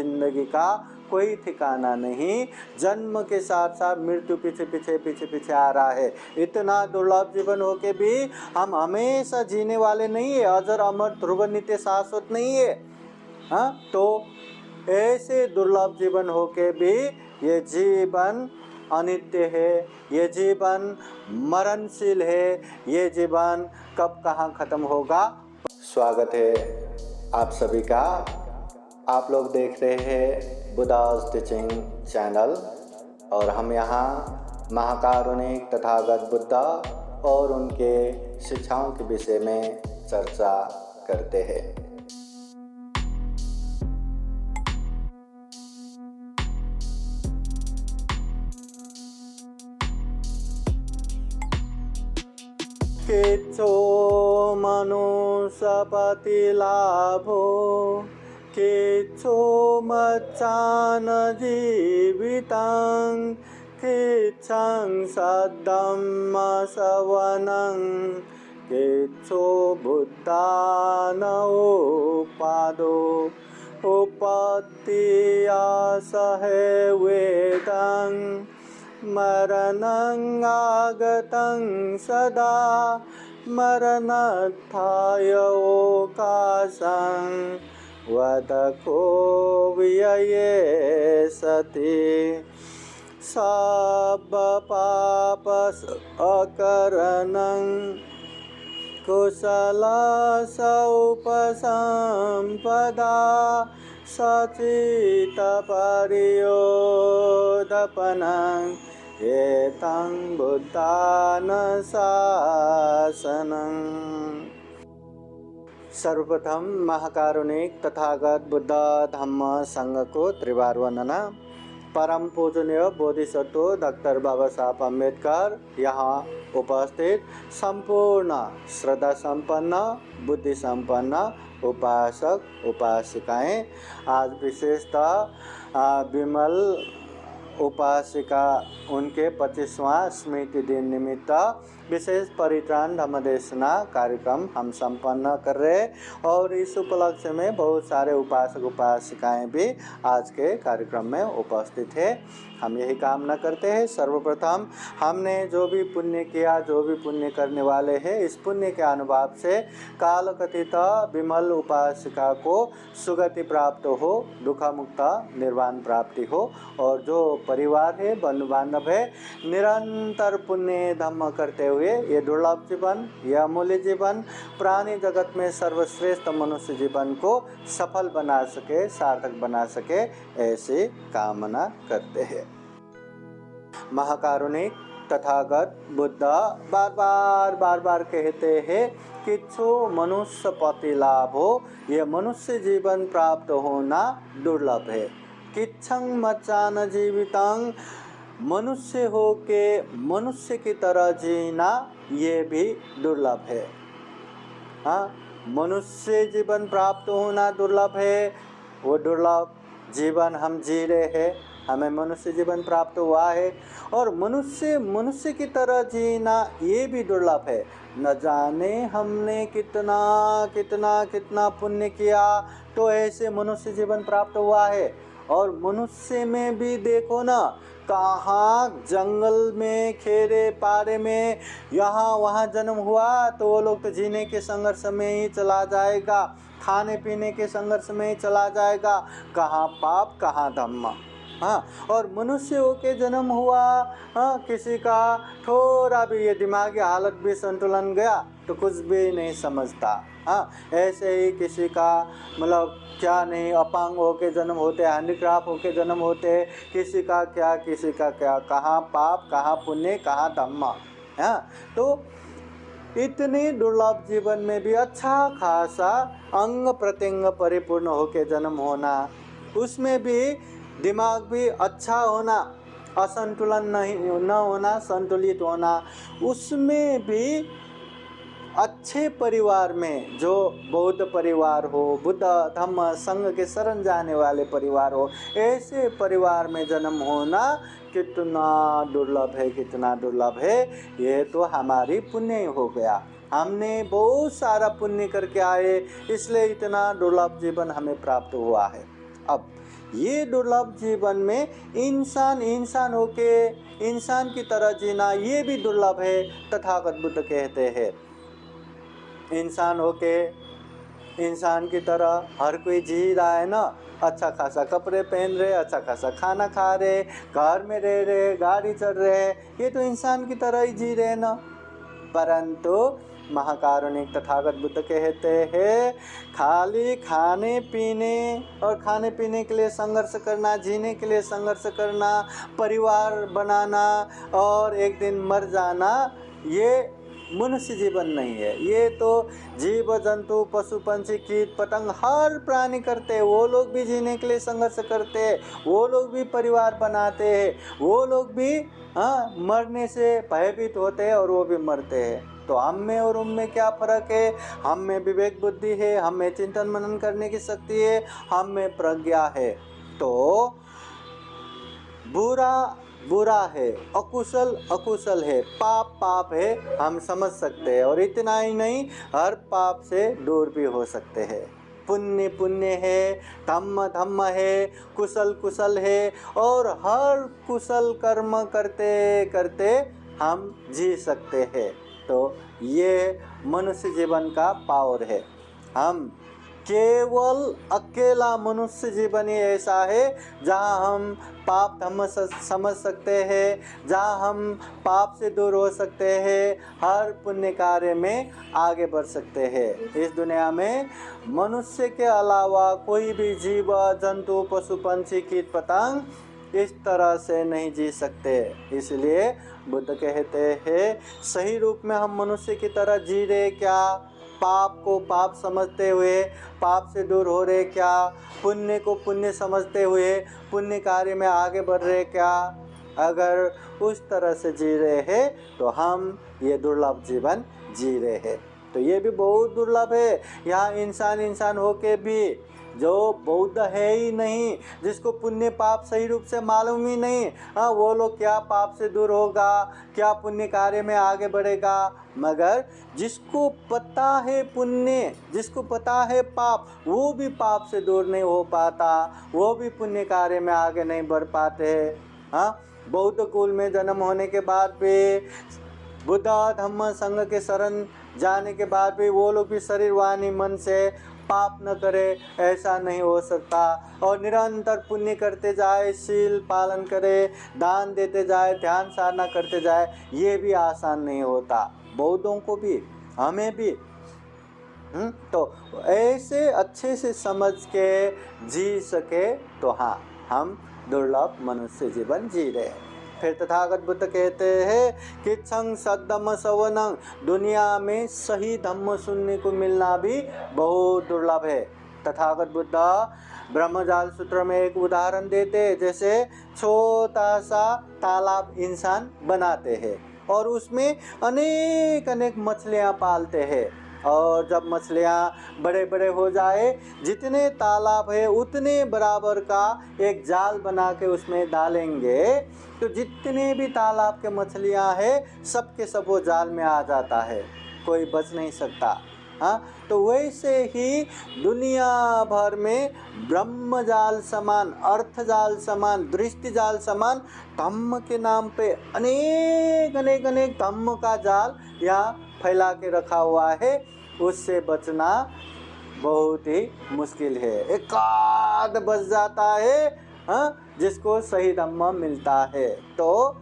जिंदगी का कोई ठिकाना नहीं। जन्म के साथ साथ मृत्यु पीछे पीछे पीछे पीछे आ रहा है। इतना दुर्लभ जीवन होके भी हम हमेशा जीने वाले नहीं है। अजर अमर ध्रुव नित्य शाश्वत नहीं है। हाँ, तो ऐसे दुर्लभ जीवन होके भी ये जीवन अनित्य है, ये जीवन मरणशील है, ये जीवन कब कहाँ खत्म होगा। स्वागत है आप सभी का। आप लोग देख रहे हैं बुद्धास टीचिंग चैनल और हम यहाँ महाकारुणिक तथागत बुद्ध और उनके शिक्षाओं के विषय में चर्चा करते हैं। केचो मनुष्यपति लाभो केचो मच्चान जीवितं केचं सद्धम्म सवनं केचो बुद्धानोपादो उपत्तिया सहे वेदं मरणं आगतं सदा मरणत्थाय ओकाशं वदको व्यये सति सब्बपापस अकरणं कुशलसौपसम्पदा सचितपरियोदपनं एतं बुद्धानुशासनं। सर्वप्रथम महाकारुणिक तथागत बुद्ध धम्म संघ को त्रिवार वंदना। परम पूजनीय बोधिसत्व डॉक्टर बाबा साहब अम्बेडकर, यहाँ उपस्थित संपूर्ण श्रद्धा संपन्न बुद्धि संपन्न उपासक उपासिकाएं, आज विशेषतः विमल उपासिका उनके 25वां स्मृति दिन निमित्त विशेष परित्राण धम्मदेशना कार्यक्रम हम संपन्न कर रहे हैं और इस उपलक्ष्य में बहुत सारे उपासक उपासिकाएं भी आज के कार्यक्रम में उपस्थित है। हम यही कामना करते हैं, सर्वप्रथम हमने जो भी पुण्य किया, जो भी पुण्य करने वाले हैं, इस पुण्य के अनुभाव से काल कथित विमल उपासिका को सुगति प्राप्त हो, दुख मुक्त निर्वाण प्राप्ति हो और जो परिवार है, बंधु बांधव है, निरंतर पुण्य धम्म करते हुए ये दुर्लभ जीवन, यह अमूल्य जीवन, प्राणी जगत में सर्वश्रेष्ठ मनुष्य जीवन को सफल बना सके, सार्थक बना सके, ऐसी कामना करते हैं। महाकारुणिक तथागत बुद्ध बार बार कहते हैं कि जो मनुष्य पति लाभ हो, यह मनुष्य जीवन प्राप्त होना दुर्लभ है। किच्छं मच्चान जीवितं, मनुष्य हो के मनुष्य की तरह जीना ये भी दुर्लभ है। हाँ, मनुष्य जीवन प्राप्त होना दुर्लभ है। वो दुर्लभ जीवन हम जी रहे हैं, हमें मनुष्य जीवन प्राप्त हुआ है और मनुष्य की तरह जीना ये भी दुर्लभ है। न जाने हमने कितना कितना कितना पुण्य किया तो ऐसे मनुष्य जीवन प्राप्त हुआ है। और मनुष्य में भी देखो ना, कहाँ जंगल में, खेरे पारे में, यहाँ वहाँ जन्म हुआ तो वो लोग तो जीने के संघर्ष में ही चला जाएगा, खाने पीने के संघर्ष में ही चला जाएगा। कहाँ पाप कहाँ धम्म। हाँ, और मनुष्य होके जन्म हुआ, हाँ, किसी का थोड़ा भी ये दिमागी हालत भी संतुलन गया तो कुछ भी नहीं समझता। हाँ, ऐसे ही किसी का मतलब क्या नहीं, अपांग होके जन्म होते, हैंडीक्राफ्ट होके जन्म होते, किसी का क्या किसी का क्या, कहाँ पाप कहाँ पुण्य कहाँ धम्म। हाँ, तो इतने दुर्लभ जीवन में भी अच्छा खासा अंग प्रत्यंग परिपूर्ण होके जन्म होना, उसमें भी दिमाग भी अच्छा होना, असंतुलन नहीं न होना, संतुलित होना, उसमें भी अच्छे परिवार में, जो बौद्ध परिवार हो, बुद्ध धम्म संघ के शरण जाने वाले परिवार हो, ऐसे परिवार में जन्म होना कितना दुर्लभ है, कितना दुर्लभ है। ये तो हमारी पुण्य हो गया, हमने बहुत सारा पुण्य करके आए, इसलिए इतना दुर्लभ जीवन हमें प्राप्त हुआ है। अब ये दुर्लभ जीवन में इंसान होके इंसान की तरह जीना ये भी दुर्लभ है। तथागत बुद्ध कहते हैं इंसान होके इंसान की तरह हर कोई जी रहा है ना, अच्छा खासा कपड़े पहन रहे, अच्छा खासा खाना खा रहे, घर में रह रहे, गाड़ी चढ़ रहे, ये तो इंसान की तरह ही जी रहे ना। परंतु महाकारुणिक तथागत बुद्ध कहते हैं खाली खाने पीने और खाने पीने के लिए संघर्ष करना, जीने के लिए संघर्ष करना, परिवार बनाना और एक दिन मर जाना, ये मनुष्य जीवन नहीं है। ये तो जीव जंतु पशु पंछी कीट पतंग हर प्राणी करते हैं। वो लोग भी जीने के लिए संघर्ष करते हैं, वो लोग भी परिवार बनाते हैं, वो लोग भी मरने से भयभीत होते हैं और वो भी मरते हैं। तो हम में और उनमें क्या फ़र्क है? हम में विवेक बुद्धि है, हम में चिंतन मनन करने की शक्ति है, हम में प्रज्ञा है। तो बुरा बुरा है, अकुशल अकुशल है, पाप पाप है, हम समझ सकते हैं। और इतना ही नहीं, हर पाप से दूर भी हो सकते हैं। पुण्य पुण्य है, धम्म धम्म है, कुशल कुशल है, और हर कुशल कर्म करते करते हम जी सकते हैं। तो ये मनुष्य जीवन का पावर है। हम केवल अकेला मनुष्य जीवन ही ऐसा है जहाँ हम पाप धर्म समझ सकते हैं, जहाँ हम पाप से दूर हो सकते हैं, हर पुण्य कार्य में आगे बढ़ सकते हैं। इस दुनिया में मनुष्य के अलावा कोई भी जीव जंतु पशु पंछी कीट पतंग इस तरह से नहीं जी सकते। इसलिए बुद्ध कहते हैं सही रूप में हम मनुष्य की तरह जी रहे क्या? पाप को पाप समझते हुए पाप से दूर हो रहे क्या? पुण्य को पुण्य समझते हुए पुण्य कार्य में आगे बढ़ रहे क्या? अगर उस तरह से जी रहे हैं तो हम ये दुर्लभ जीवन जी रहे हैं। तो ये भी बहुत दुर्लभ है। यहाँ इंसान होके भी जो बौद्ध है ही नहीं, जिसको पुण्य पाप सही रूप से मालूम ही नहीं, वो लोग क्या पाप से दूर होगा, क्या पुण्य कार्य में आगे बढ़ेगा? मगर जिसको पता है पुण्य, जिसको पता है पाप, वो भी पाप से दूर नहीं हो पाता, वो भी पुण्य कार्य में आगे नहीं बढ़ पाते। बौद्ध कुल में जन्म होने के बाद भी, बुद्ध धम्म संघ के शरण जाने के बाद भी वो लोग भी शरीर वाणी मन से पाप न करे, ऐसा नहीं हो सकता। और निरंतर पुण्य करते जाए, शील पालन करे, दान देते जाए, ध्यान साधना करते जाए, ये भी आसान नहीं होता। बौद्धों को भी, हमें भी। तो ऐसे अच्छे से समझ के जी सके तो हाँ, हम दुर्लभ मनुष्य जीवन जी रहे हैं। फिर तथागत बुद्ध कहते हैं कि छंग सद्धम्म सवनं, दुनिया में सही धम्म सुनने को मिलना भी बहुत दुर्लभ है। तथागत बुद्ध ब्रह्मजाल सूत्र में एक उदाहरण देते हैं, जैसे छोटा सा तालाब इंसान बनाते हैं और उसमें अनेक अनेक मछलियाँ पालते हैं। और जब मछलियाँ बड़े बड़े हो जाए, जितने तालाब है उतने बराबर का एक जाल बना के उसमें डालेंगे, तो जितने भी तालाब के मछलियाँ हैं सब के सब वो जाल में आ जाता है, कोई बच नहीं सकता। तो वैसे ही दुनिया भर में ब्रह्म जाल समान, अर्थ जाल समान, दृष्टि जाल समान धम्म के नाम पे अनेक अनेक अनेक धम्म का जाल यहाँ फैला के रखा हुआ है। उससे बचना बहुत ही मुश्किल है। एकाध बच जाता है जिसको सही धम्म मिलता है। तो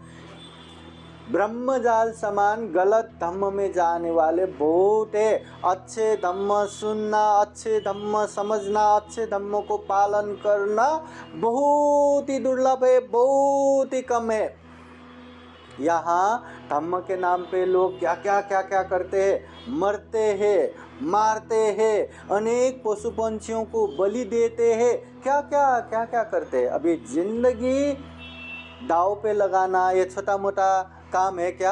ब्रह्म जाल समान गलत धम्म में जाने वाले बहुत है। अच्छे धम्म सुनना, अच्छे धम्म समझना, अच्छे धम्म को पालन करना बहुत ही दुर्लभ है, बहुत ही कम है। यहाँ धम्म के नाम पे लोग क्या क्या करते हैं, मरते हैं, मारते हैं, अनेक पशु पंछियों को बलि देते हैं, क्या क्या करते हैं। अभी जिंदगी दाव पे लगाना ये छोटा मोटा काम है क्या?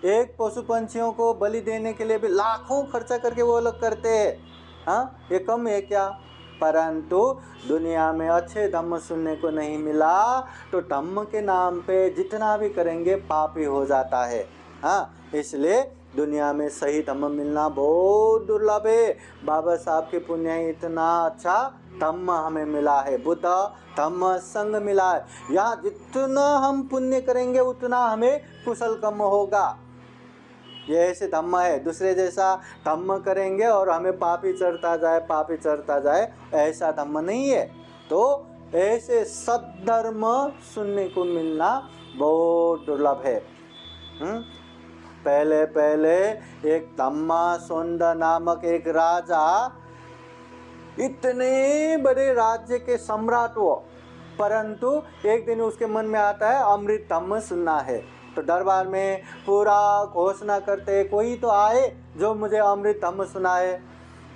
एक पशु पंछियों को बलि देने के लिए भी लाखों खर्चा करके वो लोग करते हैं। ये कम है क्या? परंतु दुनिया में अच्छे धम्म सुनने को नहीं मिला तो धम्म के नाम पे जितना भी करेंगे पाप ही हो जाता है। इसलिए दुनिया में सही धम्म मिलना बहुत दुर्लभ है। बाबा साहब के पुण्य ही इतना अच्छा धम्म हमें मिला है, बुद्ध धम्म संग मिला है। यहाँ जितना हम पुण्य करेंगे उतना हमें कुशल कम होगा। ये ऐसे धम्म है, दूसरे जैसा धम्म करेंगे और हमें पाप ही चढ़ता जाए, पाप ही चढ़ता जाए, ऐसा धम्म नहीं है। तो ऐसे सद्धर्म सुनने को मिलना बहुत दुर्लभ है। पहले पहले एक धम्मासुंद नामक एक राजा, इतने बड़े राज्य के सम्राट वो, परंतु एक दिन उसके मन में आता है अमृत धम्म सुनना है। तो दरबार में पूरा घोषणा करते, कोई तो आए जो मुझे अमृत धम्म सुनाए।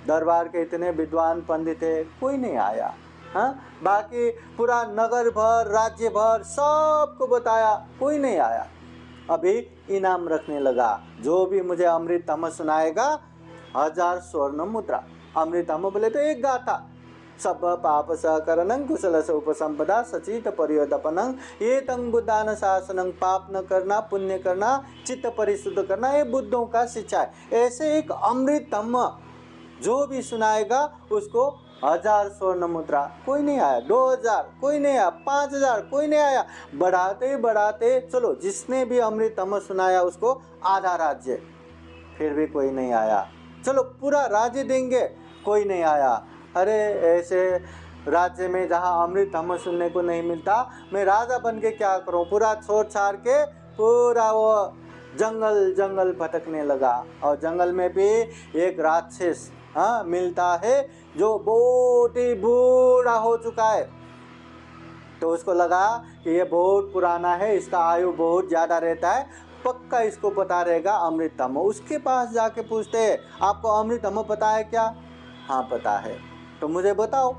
दरबार के इतने विद्वान पंडित थे, कोई नहीं आया। हाँ, बाकी पूरा नगर भर, राज्य भर सबको बताया, कोई नहीं आया। अभी इनाम रखने लगा, जो भी मुझे अमृत धम्म सुनाएगा 1000 स्वर्ण मुद्रा। अमृत धम्म बोले तो एक गाथा, सब पाप सकरणं कुशल से उपसंपदा सचित परियोदपनं ये तंग बुद्धान शासनं। पाप न करना, पुण्य करना, चित्त परिशुद्ध करना, ये बुद्धों का शिक्षा है। ऐसे एक अमृत धम्म जो भी सुनाएगा उसको 1000 स्वर्ण मुद्रा। कोई नहीं आया, 2000 कोई नहीं आया, 5000 कोई नहीं आया। बढ़ाते बढ़ाते चलो, जिसने भी अमृत धम्म सुनाया उसको आधा राज्य, फिर भी कोई नहीं आया। चलो पूरा राज्य देंगे, कोई नहीं आया। अरे ऐसे राज्य में जहाँ अमृत धम्म सुनने को नहीं मिलता, मैं राजा बन के क्या करूँ। पूरा छोड़ छाड़ के पूरा वो जंगल जंगल भटकने लगा। और जंगल में भी एक राक्षस मिलता है जो बहुत ही बूढ़ा हो चुका है। तो उसको लगा कि ये बहुत पुराना है, इसका आयु बहुत ज़्यादा रहता है, पक्का इसको पता रहेगा अमृत धम्म। उसके पास जाके पूछते हैं, आपको अमृत धम्म पता है क्या? हाँ पता है। तो मुझे बताओ,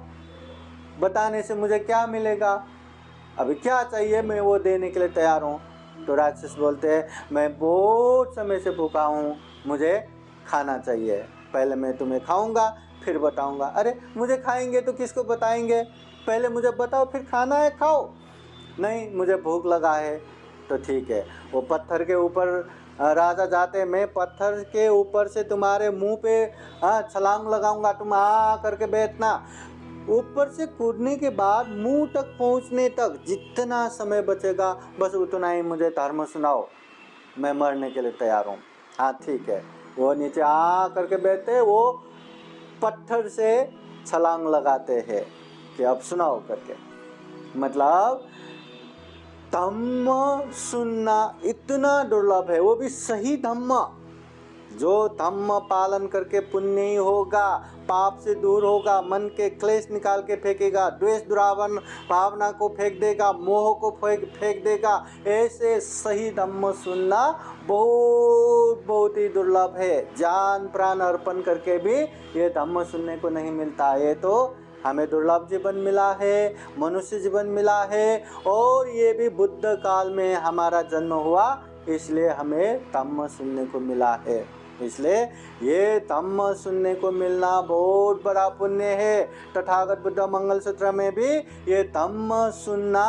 बताने से मुझे क्या मिलेगा? अभी क्या चाहिए, मैं वो देने के लिए तैयार हूँ। तो राक्षस बोलते हैं, मैं बहुत समय से भूखा हूँ, मुझे खाना चाहिए, पहले मैं तुम्हें खाऊंगा फिर बताऊंगा। अरे मुझे खाएंगे तो किसको बताएंगे, पहले मुझे बताओ फिर खाना है खाओ। नहीं, मुझे भूख लगा है। तो ठीक है, वो पत्थर के ऊपर राजा जाते, मैं पत्थर के ऊपर से तुम्हारे मुंह पे छलांग लगाऊंगा, तुम आ करके बैठना। ऊपर से कूदने के बाद मुंह तक पहुंचने तक जितना समय बचेगा बस उतना ही मुझे धर्म सुनाओ, मैं मरने के लिए तैयार हूँ। हाँ ठीक है। वो नीचे आ करके बैठते, वो पत्थर से छलांग लगाते हैं कि अब सुनाओ करके। मतलब धम्म सुनना इतना दुर्लभ है, वो भी सही धम्म। जो धम्म पालन करके पुण्य ही होगा, पाप से दूर होगा, मन के क्लेश निकाल के फेंकेगा, द्वेष दुरावन भावना को फेंक देगा, मोह को फेंक देगा, ऐसे सही धम्म सुनना बहुत बहुत ही दुर्लभ है। जान प्राण अर्पण करके भी ये धम्म सुनने को नहीं मिलता। ये तो हमें दुर्लभ जीवन मिला है, मनुष्य जीवन मिला है, और ये भी बुद्ध काल में हमारा जन्म हुआ, इसलिए हमें धम्म सुनने को मिला है। इसलिए ये धम्म सुनने को मिलना बहुत बड़ा पुण्य है। तथागत बुद्ध मंगल सूत्र में भी ये धम्म सुनना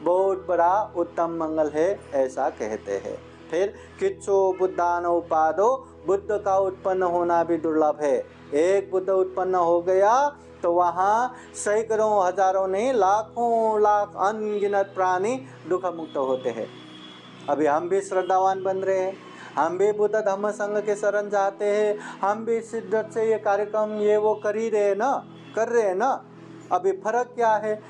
बहुत बड़ा उत्तम मंगल है, ऐसा कहते हैं। फिर किच्छु बुद्धान उपादो, बुद्ध का उत्पन्न होना भी दुर्लभ है। एक बुद्ध उत्पन्न हो गया तो वहाँ सैकड़ों हजारों नहीं, लाखों लाख अनगिनत प्राणी दुख मुक्त होते हैं। अभी हम भी श्रद्धावान बन रहे हैं, हम भी बुद्ध धम्म संघ के शरण जाते हैं, हम भी शिद्दत से ये कार्यक्रम ये वो कर ही रहे ना, कर रहे हैं ना। अभी फर्क क्या है,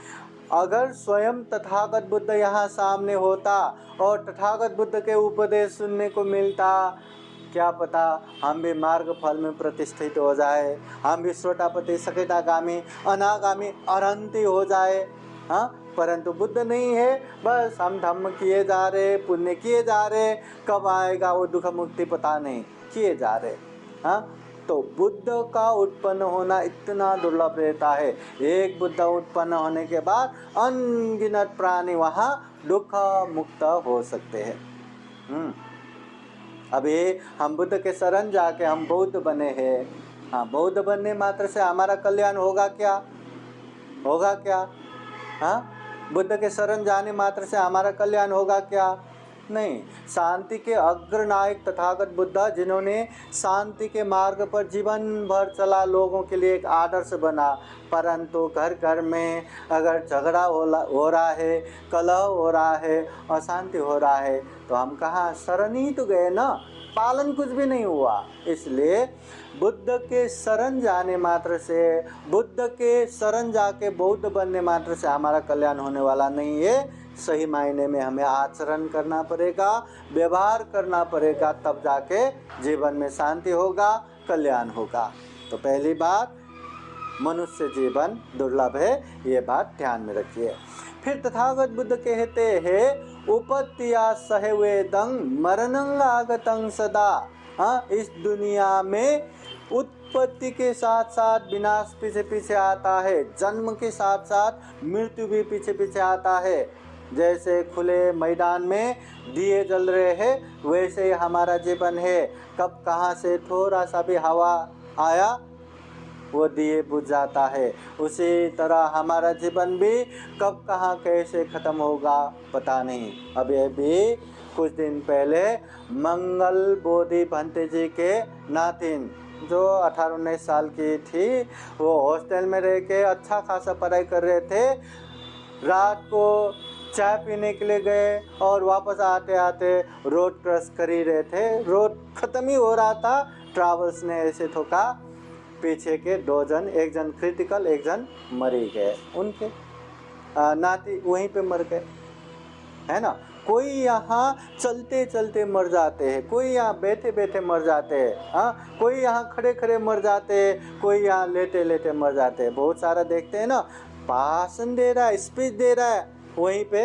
अगर स्वयं तथागत बुद्ध यहाँ सामने होता और तथागत बुद्ध के उपदेश सुनने को मिलता, क्या पता हम भी मार्ग फल में प्रतिष्ठित हो जाए, हम भी श्रोतापति सकेतागामी अनागामी अरहंती हो जाए। हाँ, परंतु बुद्ध नहीं है, बस हम धम्म किए जा रहे, पुण्य किए जा रहे, कब आएगा वो दुख मुक्ति पता नहीं, किए जा रहे। हाँ, तो बुद्ध का उत्पन्न होना इतना दुर्लभ रहता है। एक बुद्ध उत्पन्न होने के बाद अनगिनत प्राणी वहाँ दुख मुक्त हो सकते हैं। अभी हम बुद्ध के शरण जाके हम बौद्ध बने हैं। हाँ, बौद्ध बनने मात्र से हमारा कल्याण होगा क्या? होगा क्या? हाँ, बुद्ध के शरण जाने मात्र से हमारा कल्याण होगा क्या? नहीं। शांति के अग्रनायक तथागत बुद्ध, जिन्होंने शांति के मार्ग पर जीवन भर चला, लोगों के लिए एक आदर्श बना, परंतु घर घर में अगर झगड़ा हो रहा है, कलह हो रहा है, अशांति हो रहा है, तो हम कहाँ शरण ही तो गए ना, पालन कुछ भी नहीं हुआ। इसलिए बुद्ध के शरण जाने मात्र से, बुद्ध के शरण जाके बौद्ध बनने मात्र से हमारा कल्याण होने वाला नहीं है। सही मायने में हमें आचरण करना पड़ेगा, व्यवहार करना पड़ेगा, तब जाके जीवन में शांति होगा, कल्याण होगा। तो पहली बात, मनुष्य जीवन दुर्लभ है, ये बात ध्यान में रखिए। फिर तथागत बुद्ध कहते हैं, उपत्या सहवेदं मरणं आगतं सदा। हाँ, इस दुनिया में उत्पत्ति के साथ साथ विनाश पीछे पीछे आता है, जन्म के साथ साथ मृत्यु भी पीछे पीछे आता है। जैसे खुले मैदान में दिए जल रहे हैं, वैसे ही हमारा जीवन है। कब कहाँ से थोड़ा सा भी हवा आया, वो दिए बुझ जाता है। उसी तरह हमारा जीवन भी कब कहाँ कैसे ख़त्म होगा पता नहीं। अभी कुछ दिन पहले मंगल बोधि भंते जी के नातिन, जो 18-19 साल की थी, वो हॉस्टल में रह के अच्छा खासा पढ़ाई कर रहे थे। रात को चाय पीने के लिए गए और वापस आते आते रोड क्रॉस कर ही रहे थे, रोड ख़त्म ही हो रहा था, ट्रैवल्स ने ऐसे ठोका, पीछे के 2 जन, एक जन क्रिटिकल, एक जन मर ही गए। उनके नाती वहीं पे मर गए, है ना। कोई यहाँ चलते चलते मर जाते हैं, कोई यहाँ बैठे बैठे मर जाते हैं, हाँ, कोई यहाँ खड़े खड़े मर जाते हैं, कोई यहाँ लेटे लेटे मर जाते हैं। बहुत सारा देखते हैं ना, भाषण दे रहा है, स्पीच दे रहा है, वहीं पे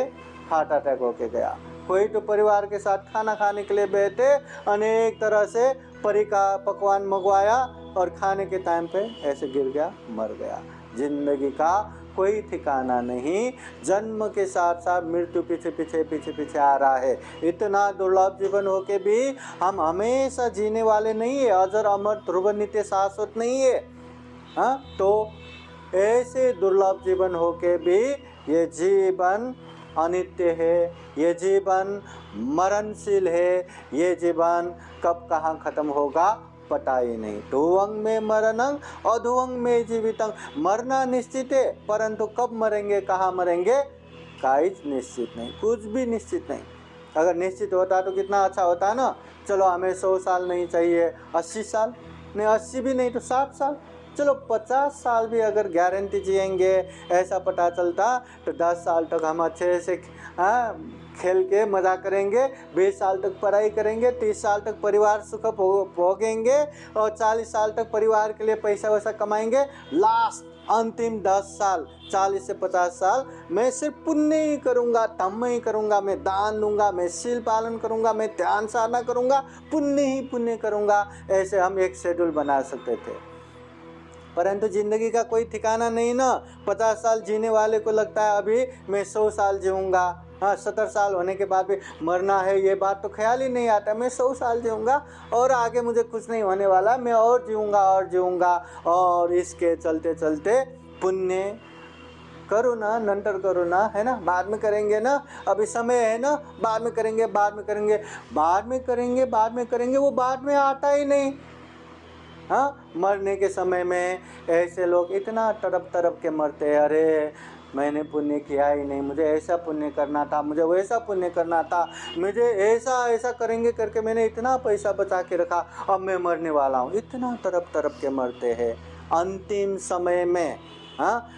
हार्ट अटैक होके गया। कोई तो परिवार के साथ खाना खाने के लिए बैठे, अनेक तरह से पकवान मंगवाया और खाने के टाइम पे ऐसे गिर गया, मर गया। जिंदगी का कोई ठिकाना नहीं, जन्म के साथ साथ मृत्यु पीछे पीछे पीछे पीछे आ रहा है। इतना दुर्लभ जीवन होके भी हम हमेशा जीने वाले नहीं है, अजर अमर ध्रुव नित्य शाश्वत नहीं है। हाँ, तो ऐसे दुर्लभ जीवन होके भी ये जीवन अनित्य है, ये जीवन मरणशील है, ये जीवन कब कहाँ खत्म होगा पता ही नहीं। ध्रुवं में मरणं अध्रुवं में जीवितं। मरना निश्चित है, परंतु कब मरेंगे, कहाँ मरेंगे, काइच निश्चित नहीं, कुछ भी निश्चित नहीं। अगर निश्चित होता तो कितना अच्छा होता ना। चलो हमें 100 साल नहीं चाहिए, 80 साल नहीं, 80 भी नहीं तो 60 साल, चलो 50 साल भी अगर गारंटी जिएंगे, ऐसा पता चलता तो 10 साल तक हम अच्छे से खेल के मज़ा करेंगे, 20 साल तक पढ़ाई करेंगे, 30 साल तक परिवार सुख भोगेंगे और 40 साल तक परिवार के लिए पैसा वैसा कमाएंगे। लास्ट अंतिम 10 साल 40 से 50 साल मैं सिर्फ पुण्य ही करूँगा, धम्म ही करूँगा, मैं दान दूंगा, मैं शील पालन करूँगा, मैं ध्यान साधना करूँगा, पुण्य ही पुण्य करूँगा। ऐसे हम एक शेड्यूल बना सकते थे, परंतु ज़िंदगी का कोई ठिकाना नहीं ना। 50 साल जीने वाले को लगता है अभी मैं 100 साल जीऊँगा। हाँ, 70 साल होने के बाद भी मरना है, ये बात तो ख्याल ही नहीं आता। मैं 100 साल जीऊँगा और आगे मुझे कुछ नहीं होने वाला, मैं और जीऊँगा और जीऊँगा। और इसके चलते चलते पुण्य करो ना, नंतर करो ना, है ना, बाद में करेंगे ना, अभी समय है ना, बाद में करेंगे, बाद में करेंगे, बाद में करेंगे, बाद में करेंगे, वो बाद में आता ही नहीं। हाँ, मरने के समय में ऐसे लोग इतना तड़प तड़प के मरते हैं, अरे मैंने पुण्य किया ही नहीं, मुझे ऐसा पुण्य करना था, मुझे वैसा पुण्य करना था, मुझे ऐसा ऐसा करेंगे करके मैंने इतना पैसा बचा के रखा, अब मैं मरने वाला हूँ। इतना तड़प तड़प के मरते हैं अंतिम समय में। हाँ,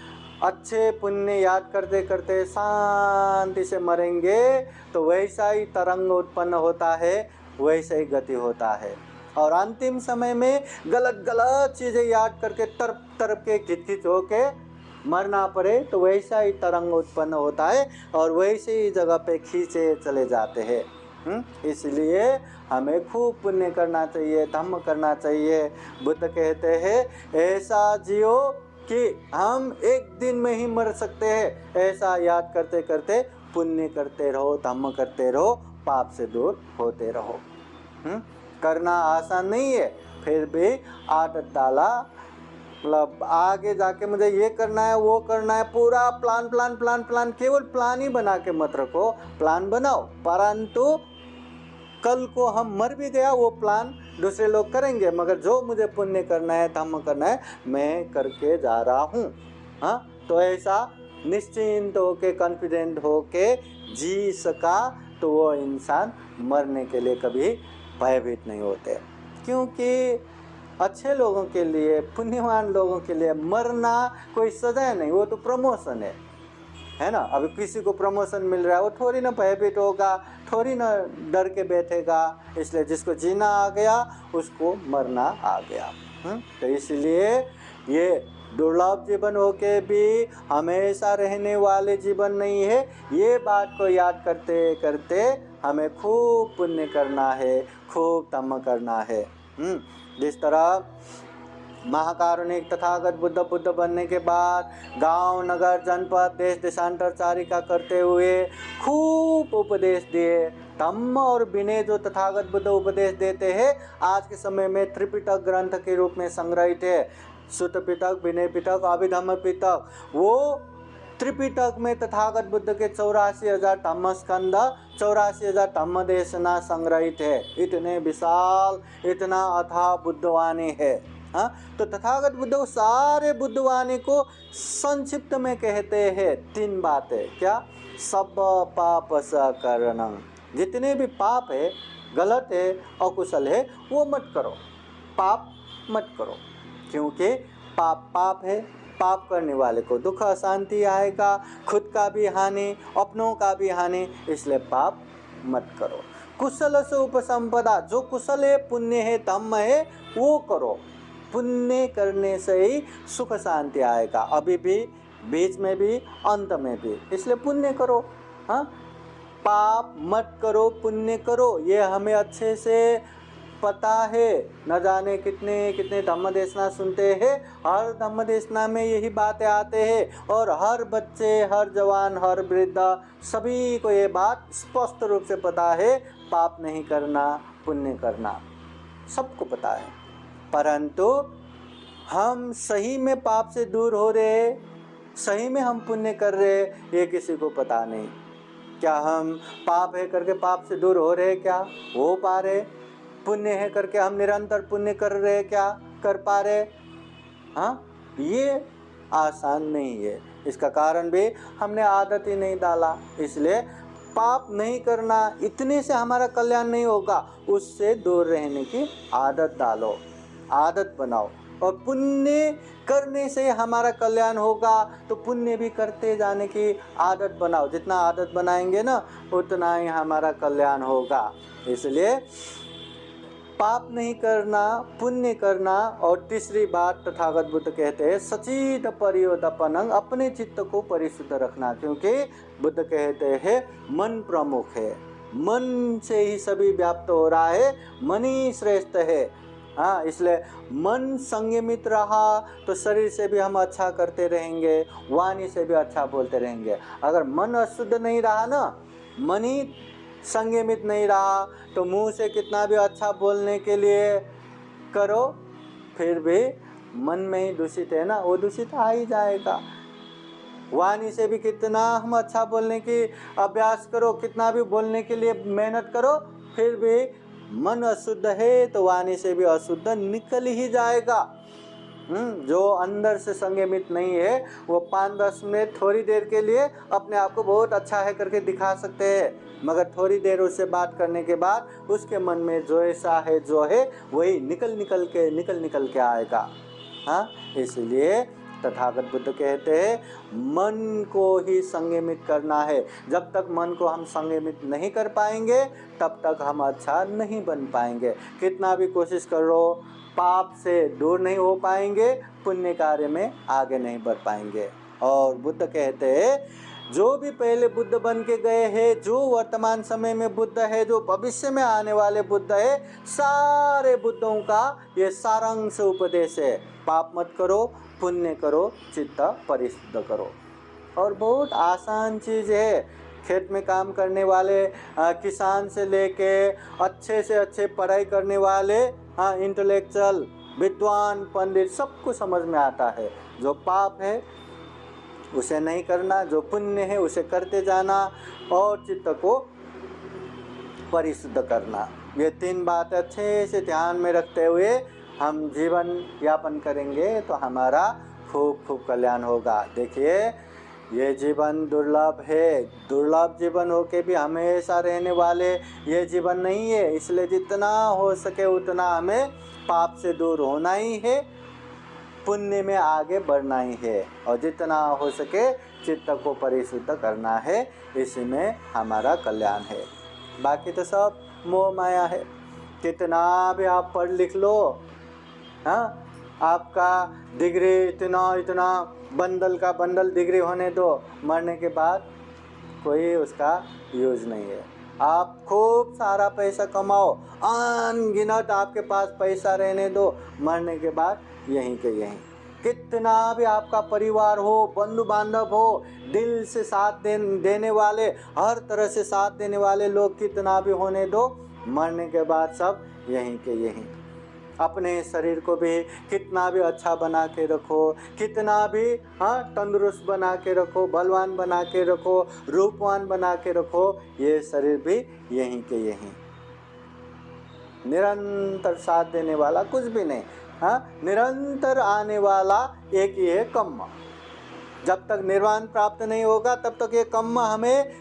अच्छे पुण्य याद करते करते शांति से मरेंगे तो वैसा ही तरंग उत्पन्न होता है, वैसा ही गति होता है। और अंतिम समय में गलत गलत चीज़ें याद करके तरप तरप के खिच होके मरना पड़े तो वैसा ही तरंग उत्पन्न होता है और वैसे ही जगह पे खींचे चले जाते हैं। इसलिए हमें खूब पुण्य करना चाहिए, धम्म करना चाहिए। बुद्ध कहते हैं ऐसा जियो कि हम एक दिन में ही मर सकते हैं, ऐसा याद करते करते पुण्य करते रहो, धम्म करते रहो, पाप से दूर होते रहो। करना आसान नहीं है, फिर भी आदत डाला मतलब आगे जाके मुझे ये करना है वो करना है, पूरा प्लान प्लान प्लान प्लान, केवल प्लान ही बना के मत रखो। प्लान बनाओ, परंतु कल को हम मर भी गया वो प्लान दूसरे लोग करेंगे, मगर जो मुझे पुण्य करना है, धर्म करना है, मैं करके जा रहा हूँ। हाँ, तो ऐसा निश्चिंत होके, कॉन्फिडेंट होके जी सका तो वो इंसान मरने के लिए कभी भयभीत नहीं होते। क्योंकि अच्छे लोगों के लिए, पुण्यवान लोगों के लिए मरना कोई सजा नहीं, वो तो प्रमोशन है ना। अभी किसी को प्रमोशन मिल रहा है, वो थोड़ी ना भयभीत होगा, थोड़ी ना डर के बैठेगा। इसलिए जिसको जीना आ गया उसको मरना आ गया। तो इसलिए ये दुर्लभ जीवन होके भी हमेशा रहने वाले जीवन नहीं है। ये बात को याद करते करते हमें खूब पुण्य करना है, खूब धम्म करना है। जिस तरह महाकारुणिक तथागत बुद्ध बनने के बाद गांव, नगर, जनपद, देश देशांतर चारिका करते हुए खूब उपदेश दिए। धम्म और विनय जो तथागत बुद्ध उपदेश देते हैं, आज के समय में त्रिपिटक ग्रंथ के रूप में संग्रहित है। सुत्त पिटक, विनय पिटक, अभिधम्म पिटक। वो त्रिपिटक में तथागत बुद्ध के 84,000 धम्म स्कंद, 84,000 धम्म देशना संग्रहित है। इतने विशाल, इतना अथाह बुद्धवाणी है। हाँ, तो तथागत बुद्ध को सारे बुद्धवाणी को संक्षिप्त में कहते हैं 3 बातें। क्या? सब पाप सकरणं, जितने भी पाप है, गलत है, अकुशल है, वो मत करो, पाप मत करो। क्योंकि पाप पाप है, पाप करने वाले को दुख अशांति आएगा, खुद का भी हानि, अपनों का भी हानि, इसलिए पाप मत करो। कुशल से उपसंपदा, जो कुशल है, पुण्य है, धम्म है, वो करो। पुण्य करने से ही सुख शांति आएगा, अभी भी, बीच में भी, अंत में भी। इसलिए पुण्य करो। हाँ, पाप मत करो, पुण्य करो। ये हमें अच्छे से पता है। न जाने कितने कितने धम्म देशना सुनते हैं, हर धम्म देशना में यही बातें आते हैं। और हर बच्चे, हर जवान, हर वृद्ध, सभी को ये बात स्पष्ट रूप से पता है, पाप नहीं करना, पुण्य करना, सबको पता है। परंतु हम सही में पाप से दूर हो रहे, सही में हम पुण्य कर रहे, ये किसी को पता नहीं। क्या हम पाप है करके पाप से दूर हो रहे? क्या हो पा रहे? पुण्य है करके हम निरंतर पुण्य कर रहे? क्या कर पा रहे? हाँ, ये आसान नहीं है। इसका कारण भी हमने आदत ही नहीं डाला। इसलिए पाप नहीं करना, इतने से हमारा कल्याण नहीं होगा, उससे दूर रहने की आदत डालो, आदत बनाओ। और पुण्य करने से हमारा कल्याण होगा, तो पुण्य भी करते जाने की आदत बनाओ। जितना आदत बनाएंगे ना, उतना ही हमारा कल्याण होगा। इसलिए पाप नहीं करना, पुण्य करना। और तीसरी बात तथागत बुद्ध कहते हैं सचित परियोदपनं, अपने चित्त को परिशुद्ध रखना। क्योंकि बुद्ध कहते हैं मन प्रमुख है, मन से ही सभी व्याप्त हो रहा है, मन ही श्रेष्ठ है। हाँ, इसलिए मन संयमित रहा तो शरीर से भी हम अच्छा करते रहेंगे, वाणी से भी अच्छा बोलते रहेंगे। अगर मन अशुद्ध नहीं रहा ना, मन ही संयमित नहीं रहा, तो मुंह से कितना भी अच्छा बोलने के लिए करो, फिर भी मन में ही दूषित है ना, वो दूषित आ ही जाएगा। वाणी से भी कितना हम अच्छा बोलने की अभ्यास करो, कितना भी बोलने के लिए मेहनत करो, फिर भी मन अशुद्ध है तो वाणी से भी अशुद्ध निकल ही जाएगा। जो अंदर से संयमित नहीं है, वो 5-10 मिनट थोड़ी देर के लिए अपने आप को बहुत अच्छा है करके दिखा सकते हैं, मगर थोड़ी देर उससे बात करने के बाद उसके मन में जो ऐसा है, जो है वही निकल के आएगा। हाँ, इसलिए तथागत बुद्ध कहते हैं मन को ही संयमित करना है। जब तक मन को हम संयमित नहीं कर पाएंगे, तब तक हम अच्छा नहीं बन पाएंगे। कितना भी कोशिश करो, पाप से दूर नहीं हो पाएंगे, पुण्य कार्य में आगे नहीं बढ़ पाएंगे। और बुद्ध कहते हैं जो भी पहले बुद्ध बन के गए हैं, जो वर्तमान समय में बुद्ध है, जो भविष्य में आने वाले बुद्ध है, सारे बुद्धों का ये सारांश उपदेश है। पाप मत करो, पुण्य करो, चित्त परिशुद्ध करो। और बहुत आसान चीज़ है। खेत में काम करने वाले किसान से लेके अच्छे से अच्छे पढ़ाई करने वाले, हाँ, इंटेलेक्चुअल विद्वान पंडित सबको समझ में आता है। जो पाप है उसे नहीं करना, जो पुण्य है उसे करते जाना और चित्त को परिशुद्ध करना। ये 3 बात अच्छे से ध्यान में रखते हुए हम जीवन यापन करेंगे तो हमारा खूब खूब कल्याण होगा। देखिए, ये जीवन दुर्लभ है, दुर्लभ जीवन होके भी हमेशा रहने वाले ये जीवन नहीं है। इसलिए जितना हो सके उतना हमें पाप से दूर होना ही है, पुण्य में आगे बढ़ना ही है, और जितना हो सके चित्त को परिशुद्ध करना है। इसी में हमारा कल्याण है। बाकी तो सब मोह माया है। कितना भी आप पढ़ लिख लो, हाँ, आपका डिग्री इतना बंडल का बंडल डिग्री होने दो, मरने के बाद कोई उसका यूज नहीं है। आप खूब सारा पैसा कमाओ, अनगिनत आपके पास पैसा रहने दो, मरने के बाद यहीं के यहीं। कितना भी आपका परिवार हो, बंधु बांधव हो, दिल से साथ देने वाले, हर तरह से साथ देने वाले लोग कितना भी होने दो, मरने के बाद सब यहीं के यहीं। अपने शरीर को भी कितना भी अच्छा बना के रखो, कितना भी तंदुरुस्त बना के रखो, बलवान बना के रखो, रूपवान बना के रखो, ये शरीर भी यहीं के यहीं। निरंतर साथ देने वाला कुछ भी नहीं, निरंतर आने वाला एक ही है कर्म। जब तक निर्वाण प्राप्त नहीं होगा तब तक ये कर्म हमें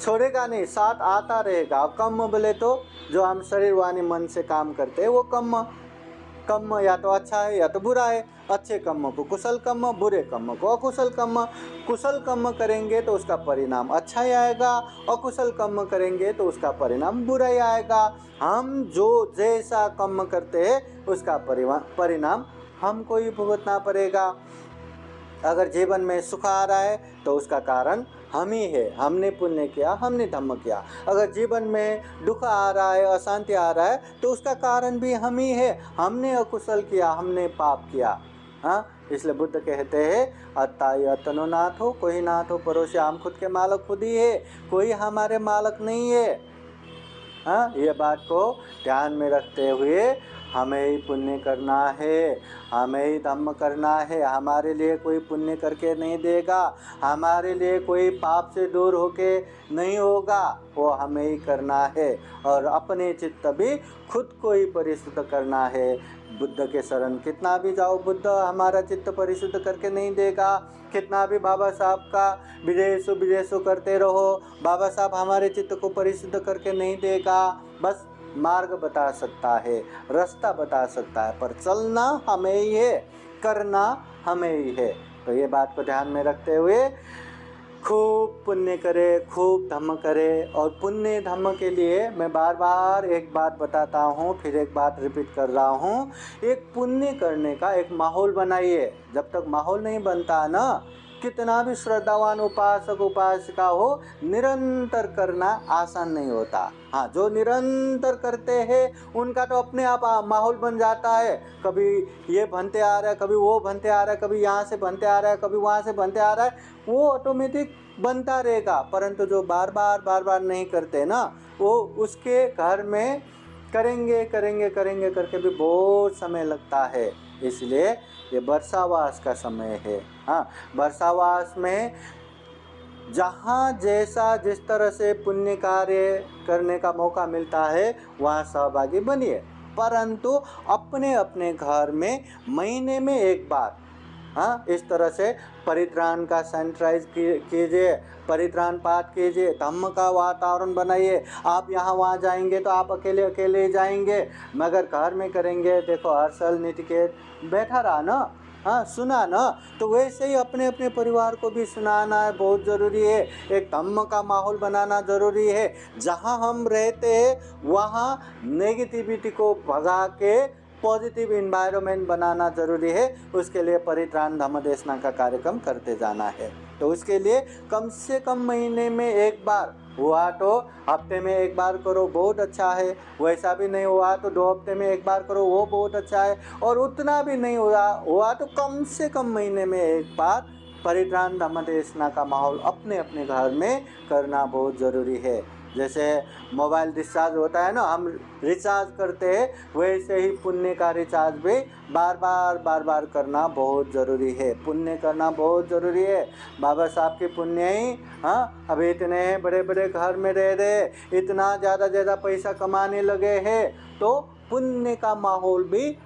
छोड़ेगा नहीं, साथ आता रहेगा। कर्म बोले तो जो हम शरीर वाणी मन से काम करते हैं वो कर्म या तो अच्छा है या तो बुरा है। अच्छे कर्म को कुशल कर्म, बुरे कर्म को अकुशल कर्म। कुशल कर्म करेंगे तो उसका परिणाम अच्छा ही आएगा, अकुशल कर्म करेंगे तो उसका परिणाम बुरा ही आएगा। हम जो जैसा कर्म करते हैं उसका परिणाम हमको ही भुगतना पड़ेगा। अगर जीवन में सुख आ रहा है तो उसका कारण हम ही है, हमने पुण्य किया, हमने धर्म किया। अगर जीवन में दुख आ रहा है, अशांति आ रहा है तो उसका कारण भी हम ही है, हमने अकुशल किया, हमने पाप किया। इसलिए बुद्ध कहते हैं अत्ताय अतनो नाथ हो, कोई नाथ हो परोसे, हम खुद के मालक खुद ही है, कोई हमारे मालक नहीं है। ये बात को ध्यान में रखते हुए हमें ही पुण्य करना है, हमें ही धर्म करना है। हमारे लिए कोई पुण्य करके नहीं देगा, हमारे लिए कोई पाप से दूर होके नहीं होगा, वो हमें ही करना है। और अपने चित्त भी खुद को ही परिशुद्ध करना है। बुद्ध के शरण कितना भी जाओ, बुद्ध हमारा चित्त परिशुद्ध करके नहीं देगा। कितना भी बाबा साहब का विदेशों करते रहो, बाबा साहब हमारे चित्त को परिशुद्ध करके नहीं देगा। बस मार्ग बता सकता है, रास्ता बता सकता है, पर चलना हमें ही है, करना हमें ही है। तो ये बात को ध्यान में रखते हुए खूब पुण्य करे, खूब धम्म करे। और पुण्य धम्म के लिए मैं बार बार एक बात बताता हूँ, फिर एक बात रिपीट कर रहा हूँ। एक पुण्य करने का एक माहौल बनाइए। जब तक माहौल नहीं बनता ना, कितना भी श्रद्धावान उपासक उपासिका हो, निरंतर करना आसान नहीं होता। हाँ, जो निरंतर करते हैं उनका तो अपने आप माहौल बन जाता है। कभी ये बनते आ रहा है, कभी वो बनते आ रहा है, कभी यहाँ से बनते आ रहा है, कभी वहाँ से बनते आ रहा है, वो ऑटोमेटिक बनता रहेगा। परंतु जो बार बार नहीं करते ना, वो उसके घर में करेंगे करके भी बहुत समय लगता है। इसलिए ये वर्षावास का समय है। हाँ, वर्षावास में जहाँ जैसा जिस तरह से पुण्य कार्य करने का मौका मिलता है वहाँ सहभागी बनिए, परंतु अपने अपने घर में महीने में एक बार इस तरह से परित्राण का सैनिटाइज कीजिए, परित्राण पाठ कीजिए, धम्म का वातावरण बनाइए। आप यहाँ वहाँ जाएंगे तो आप अकेले ही जाएंगे, मगर घर में करेंगे। देखो हर्षल नितिकेत बैठा रहा ना, सुना ना, तो वैसे ही अपने अपने परिवार को भी सुनाना है, बहुत ज़रूरी है। एक धम्म का माहौल बनाना ज़रूरी है। जहाँ हम रहते हैं वहाँ नेगेटिविटी को भगा के पॉजिटिव इन्वायरमेंट बनाना ज़रूरी है। उसके लिए परित्राण धम्म देशना का कार्यक्रम करते जाना है। तो उसके लिए कम से कम महीने में एक बार, हुआ तो हफ्ते में एक बार करो, बहुत अच्छा है। वैसा भी नहीं हुआ तो 2 हफ्ते में एक बार करो, वो बहुत अच्छा है। और उतना भी नहीं हुआ तो कम से कम महीने में एक बार परित्राण धम्म देशना का माहौल अपने अपने घर में करना बहुत ज़रूरी है। जैसे मोबाइल डिस्चार्ज होता है ना, हम रिचार्ज करते हैं, वैसे ही पुण्य का रिचार्ज भी बार बार करना बहुत ज़रूरी है। पुण्य करना बहुत ज़रूरी है। बाबा साहब की पुण्य ही, हाँ, अभी इतने बड़े बड़े घर में रह रहे, इतना ज़्यादा पैसा कमाने लगे हैं, तो पुण्य का माहौल भी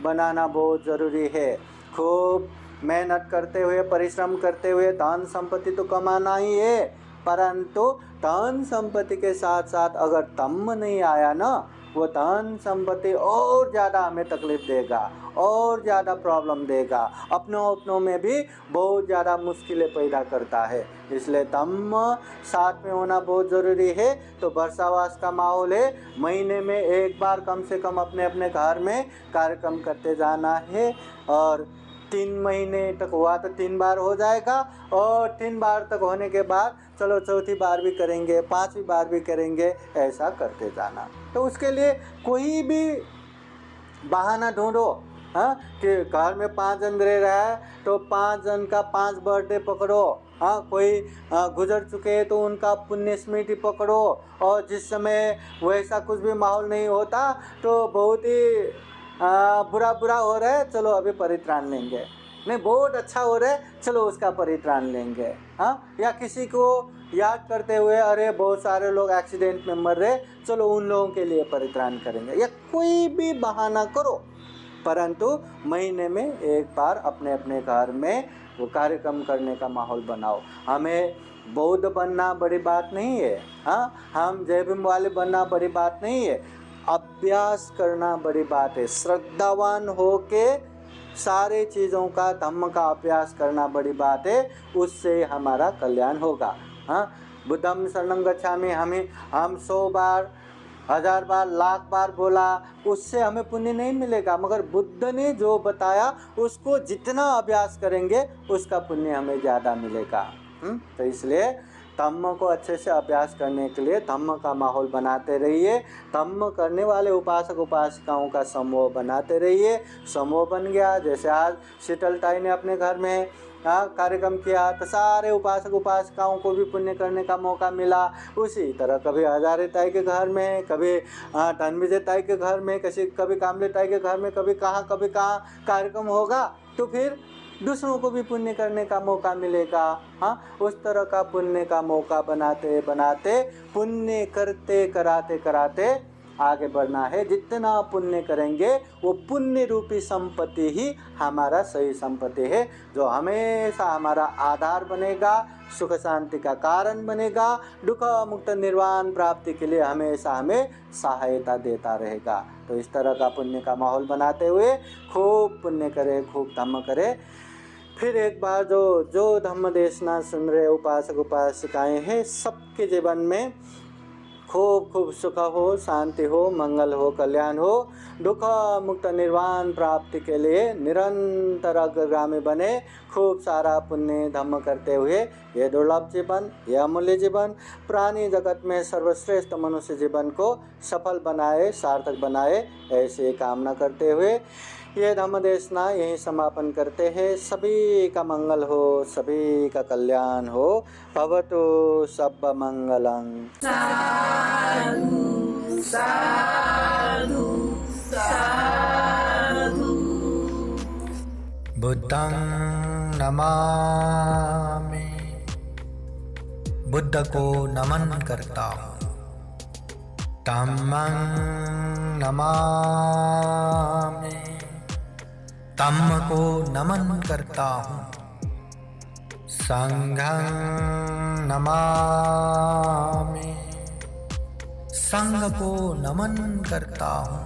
बनाना बहुत ज़रूरी है। खूब मेहनत करते हुए, परिश्रम करते हुए धन संपत्ति तो कमाना ही है, परंतु धन संपत्ति के साथ साथ अगर धम्म नहीं आया ना, वो धन संपत्ति और ज़्यादा हमें तकलीफ देगा, और ज़्यादा प्रॉब्लम देगा, अपनों में भी बहुत ज़्यादा मुश्किलें पैदा करता है। इसलिए धम्म साथ में होना बहुत ज़रूरी है। तो वर्षावास का माहौल है, महीने में एक बार कम से कम अपने अपने घर में कार्यक्रम करते जाना है, और 3 महीने तक हुआ तो 3 बार हो जाएगा, और 3 बार तक होने के बाद चलो चौथी बार भी करेंगे, 5वीं बार भी करेंगे, ऐसा करते जाना। तो उसके लिए कोई भी बहाना ढूंढो, हाँ, कि घर में 5 जन रह रहा है तो 5 जन का 5 बर्थडे पकड़ो, हाँ, कोई गुजर चुके हैं तो उनका पुण्य स्मृति पकड़ो, और जिस समय वैसा कुछ भी माहौल नहीं होता तो बहुत ही बुरा हो रहा है, चलो अभी परित्राण लेंगे, नहीं बहुत अच्छा हो रहा है, चलो उसका परित्राण लेंगे, हाँ, या किसी को याद करते हुए अरे बहुत सारे लोग एक्सीडेंट में मर रहे, चलो उन लोगों के लिए परित्राण करेंगे, या कोई भी बहाना करो, परंतु महीने में एक बार अपने अपने घर में वो कार्यक्रम करने का माहौल बनाओ। हमें बौद्ध बनना बड़ी बात नहीं है, हाँ, हम जय भीम वाले बनना बड़ी बात नहीं है, अभ्यास करना बड़ी बात है। श्रद्धावान हो के सारे चीज़ों का, धम्म का अभ्यास करना बड़ी बात है, उससे हमारा कल्याण होगा। हाँ, बुद्धं शरणं गच्छामि हम 100 बार, 1000 बार, लाख बार बोला, उससे हमें पुण्य नहीं मिलेगा, मगर बुद्ध ने जो बताया उसको जितना अभ्यास करेंगे उसका पुण्य हमें ज़्यादा मिलेगा। तो इसलिए धम्म को अच्छे से अभ्यास करने के लिए धम्म का माहौल बनाते रहिए, धम्म करने वाले उपासक उपासिकाओं का समूह बनाते रहिए। समूह बन गया, जैसे आज शीतल ताई ने अपने घर में कार्यक्रम किया तो सारे उपासक उपासिकाओं को भी पुण्य करने का मौका मिला। उसी तरह कभी हजारे ताई के घर में, कभी धनविजय ताई के घर में, कभी कामले ताई के घर में, कभी कहाँ कार्यक्रम होगा, तो फिर दूसरों को भी पुण्य करने का मौका मिलेगा। हाँ, उस तरह का पुण्य का मौका बनाते बनाते, पुण्य करते कराते आगे बढ़ना है। जितना पुण्य करेंगे वो पुण्य रूपी संपत्ति ही हमारा सही संपत्ति है, जो हमेशा हमारा आधार बनेगा, सुख शांति का कारण बनेगा, दुख मुक्त निर्वाण प्राप्ति के लिए हमेशा हमें सहायता देता रहेगा। तो इस तरह का पुण्य का माहौल बनाते हुए खूब पुण्य करें, खूब धम्म करें। फिर एक बार जो धम्म देशना सुन रहे उपासक उपासिकाएं हैं, सबके जीवन में खूब सुख हो, शांति हो, मंगल हो, कल्याण हो, दुख मुक्त निर्वाण प्राप्ति के लिए निरंतर अग्रगामी बने। खूब सारा पुण्य धम्म करते हुए ये दुर्लभ जीवन, ये अमूल्य जीवन, प्राणी जगत में सर्वश्रेष्ठ मनुष्य जीवन को सफल बनाए, सार्थक बनाए, ऐसे कामना करते हुए ये धम्म देशना यहीं समापन करते हैं। सभी का मंगल हो, सभी का कल्याण हो। भवतु सब मंगलं। साधु साधु साधु। बुद्धं नमामि, बुद्ध को नमन करता हूँ। धम्मं नमामि, धम्म को नमन करता हूँ। संघं नमामि, संघ को नमन करता हूँ।